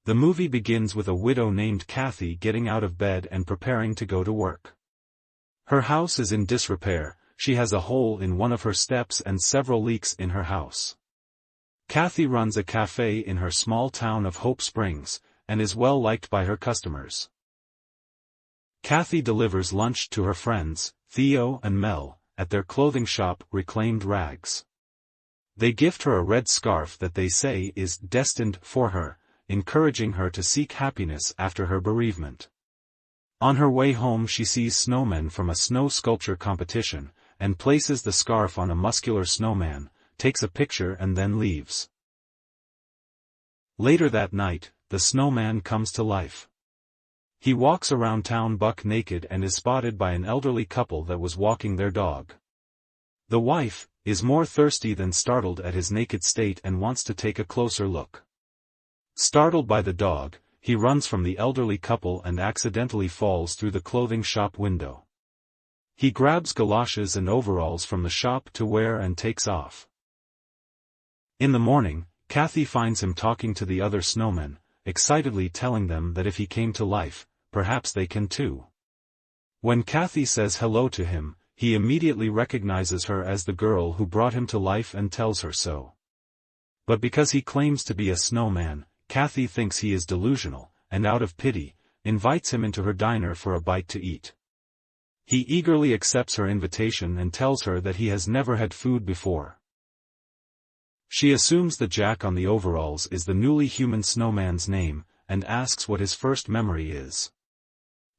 The movie begins with a widow named Cathy getting out of bed and preparing to go to work. Her house is in disrepair, she has a hole in one of her steps and several leaks in her house. Cathy runs a cafe in her small town of Hope Springs, and is well liked by her customers. Cathy delivers lunch to her friends, Theo and Mel, at their clothing shop Reclaimed Rags. They gift her a red scarf that they say is destined for her, encouraging her to seek happiness after her bereavement. On her way home she sees Snowman from a snow sculpture competition, and places the scarf on a muscular snowman, takes a picture and then leaves. Later that night, the snowman comes to life. He walks around town buck naked and is spotted by an elderly couple that was walking their dog. The wife is more thirsty than startled at his naked state and wants to take a closer look. Startled by the dog, he runs from the elderly couple and accidentally falls through the clothing shop window. He grabs galoshes and overalls from the shop to wear and takes off. In the morning, Cathy finds him talking to the other snowmen, excitedly telling them that if he came to life, perhaps they can too. When Cathy says hello to him, he immediately recognizes her as the girl who brought him to life and tells her so. But because he claims to be a snowman, Cathy thinks he is delusional, and out of pity, invites him into her diner for a bite to eat. He eagerly accepts her invitation and tells her that he has never had food before. She assumes the Jack on the overalls is the newly human snowman's name, and asks what his first memory is.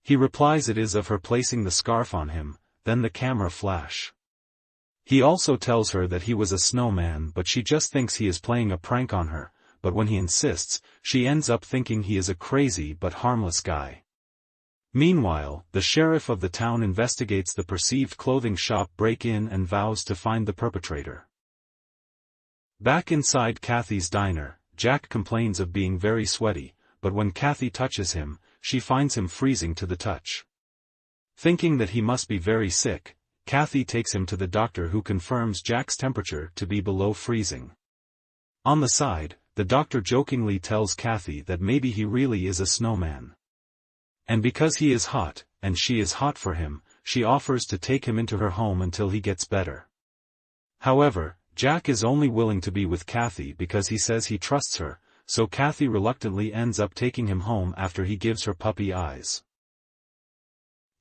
He replies it is of her placing the scarf on him, then the camera flash. He also tells her that he was a snowman but she just thinks he is playing a prank on her, but when he insists, she ends up thinking he is a crazy but harmless guy. Meanwhile, the sheriff of the town investigates the perceived clothing shop break-in and vows to find the perpetrator. Back inside Cathy's diner, Jack complains of being very sweaty, but when Cathy touches him, she finds him freezing to the touch. Thinking that he must be very sick, Cathy takes him to the doctor who confirms Jack's temperature to be below freezing. On the side, the doctor jokingly tells Cathy that maybe he really is a snowman. And because he is hot, and she is hot for him, she offers to take him into her home until he gets better. However, Jack is only willing to be with Cathy because he says he trusts her, so Cathy reluctantly ends up taking him home after he gives her puppy eyes.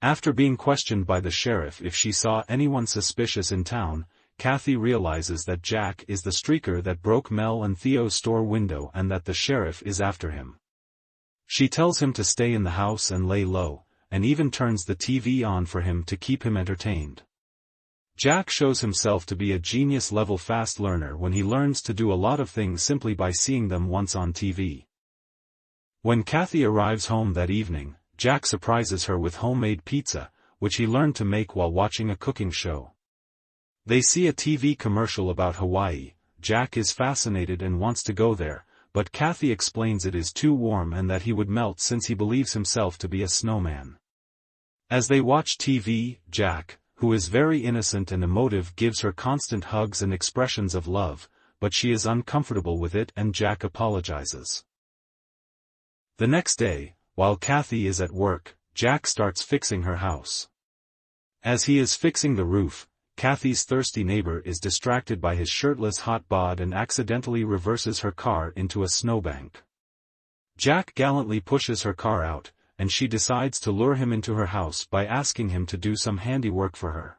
After being questioned by the sheriff if she saw anyone suspicious in town, Cathy realizes that Jack is the streaker that broke Mel and Theo's store window and that the sheriff is after him. She tells him to stay in the house and lay low, and even turns the TV on for him to keep him entertained. Jack shows himself to be a genius-level fast learner when he learns to do a lot of things simply by seeing them once on TV. When Cathy arrives home that evening, Jack surprises her with homemade pizza, which he learned to make while watching a cooking show. They see a TV commercial about Hawaii. Jack is fascinated and wants to go there, but Cathy explains it is too warm and that he would melt since he believes himself to be a snowman. As they watch TV, Jack, who is very innocent and emotive, gives her constant hugs and expressions of love, but she is uncomfortable with it and Jack apologizes. The next day, while Cathy is at work, Jack starts fixing her house. As he is fixing the roof, Cathy's thirsty neighbor is distracted by his shirtless hot bod and accidentally reverses her car into a snowbank. Jack gallantly pushes her car out, and she decides to lure him into her house by asking him to do some handiwork for her.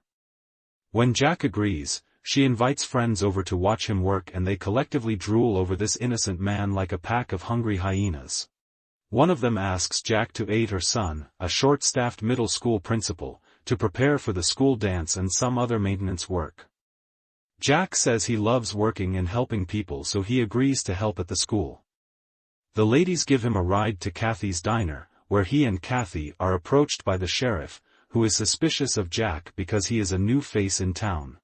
When Jack agrees, she invites friends over to watch him work and they collectively drool over this innocent man like a pack of hungry hyenas. One of them asks Jack to aid her son, a short-staffed middle school principal, to prepare for the school dance and some other maintenance work. Jack says he loves working and helping people, so he agrees to help at the school. The ladies give him a ride to Cathy's diner, where he and Cathy are approached by the sheriff, who is suspicious of Jack because he is a new face in town.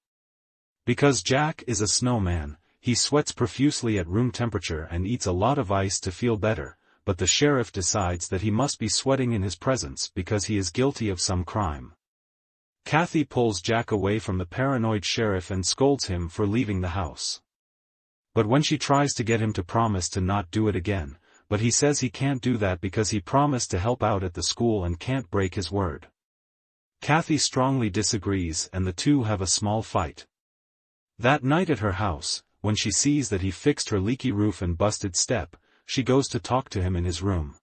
Because Jack is a snowman, he sweats profusely at room temperature and eats a lot of ice to feel better, but the sheriff decides that he must be sweating in his presence because he is guilty of some crime. Cathy pulls Jack away from the paranoid sheriff and scolds him for leaving the house. But when she tries to get him to promise to not do it again, but he says he can't do that because he promised to help out at the school and can't break his word. Cathy strongly disagrees and the two have a small fight. That night at her house, when she sees that he fixed her leaky roof and busted step, she goes to talk to him in his room.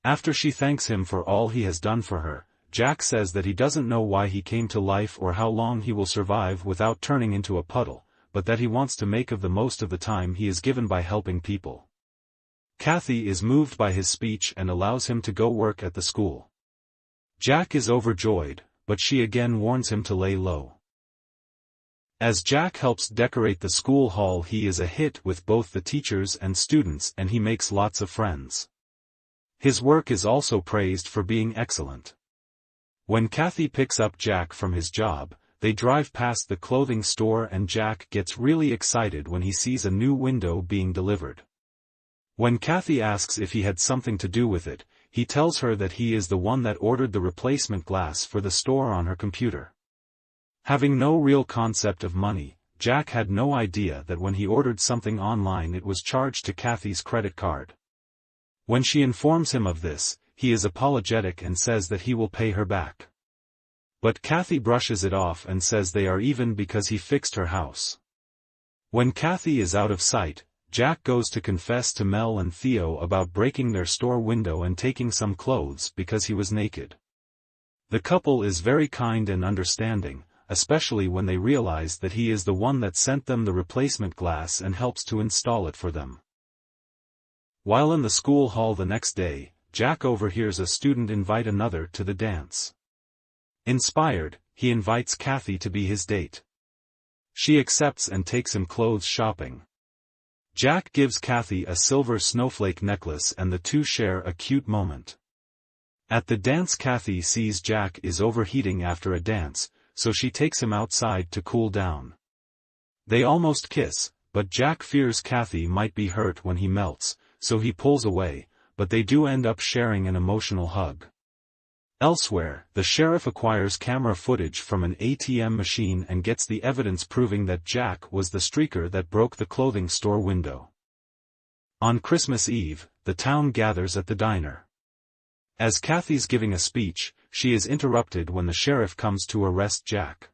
After she thanks him for all he has done for her, Jack says that he doesn't know why he came to life or how long he will survive without turning into a puddle, but that he wants to make of the most of the time he is given by helping people. Cathy is moved by his speech and allows him to go work at the school. Jack is overjoyed, but she again warns him to lay low. As Jack helps decorate the school hall, he is a hit with both the teachers and students and he makes lots of friends. His work is also praised for being excellent. When Cathy picks up Jack from his job, they drive past the clothing store and Jack gets really excited when he sees a new window being delivered. When Cathy asks if he had something to do with it, he tells her that he is the one that ordered the replacement glass for the store on her computer. Having no real concept of money, Jack had no idea that when he ordered something online it was charged to Cathy's credit card. When she informs him of this, he is apologetic and says that he will pay her back. But Cathy brushes it off and says they are even because he fixed her house. When Cathy is out of sight, Jack goes to confess to Mel and Theo about breaking their store window and taking some clothes because he was naked. The couple is very kind and understanding, especially when they realize that he is the one that sent them the replacement glass and helps to install it for them. While in the school hall the next day, Jack overhears a student invite another to the dance. Inspired, he invites Cathy to be his date. She accepts and takes him clothes shopping. Jack gives Cathy a silver snowflake necklace and the two share a cute moment. At the dance, Cathy sees Jack is overheating after a dance, so she takes him outside to cool down. They almost kiss, but Jack fears Cathy might be hurt when he melts, so he pulls away, but they do end up sharing an emotional hug. Elsewhere, the sheriff acquires camera footage from an ATM machine and gets the evidence proving that Jack was the streaker that broke the clothing store window. On Christmas Eve, the town gathers at the diner. As Cathy's giving a speech, she is interrupted when the sheriff comes to arrest Jack.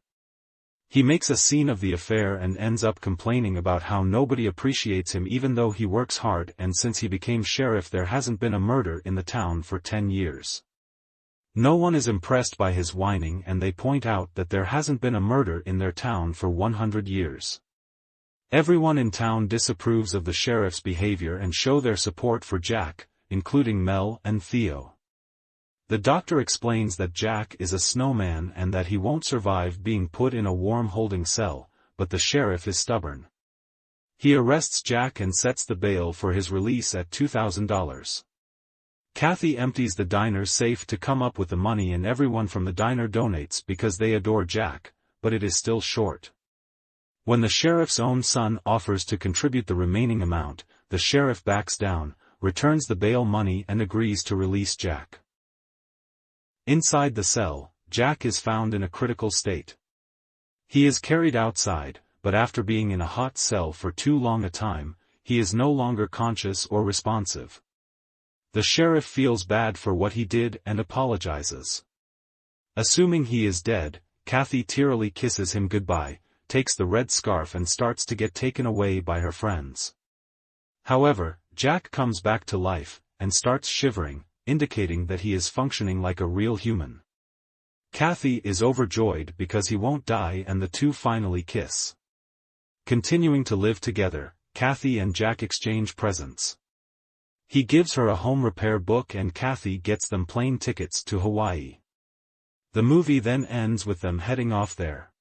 He makes a scene of the affair and ends up complaining about how nobody appreciates him even though he works hard, and since he became sheriff there hasn't been a murder in the town for 10 years. No one is impressed by his whining and they point out that there hasn't been a murder in their town for 100 years. Everyone in town disapproves of the sheriff's behavior and show their support for Jack, including Mel and Theo. The doctor explains that Jack is a snowman and that he won't survive being put in a warm holding cell, but the sheriff is stubborn. He arrests Jack and sets the bail for his release at $2,000. Cathy empties the diner's safe to come up with the money and everyone from the diner donates because they adore Jack, but it is still short. When the sheriff's own son offers to contribute the remaining amount, the sheriff backs down, returns the bail money and agrees to release Jack. Inside the cell, Jack is found in a critical state. He is carried outside, but after being in a hot cell for too long a time, he is no longer conscious or responsive. The sheriff feels bad for what he did and apologizes. Assuming he is dead, Cathy tearily kisses him goodbye, takes the red scarf and starts to get taken away by her friends. However, Jack comes back to life, and starts shivering, indicating that he is functioning like a real human. Cathy is overjoyed because he won't die and the two finally kiss. Continuing to live together, Cathy and Jack exchange presents. He gives her a home repair book and Cathy gets them plane tickets to Hawaii. The movie then ends with them heading off there.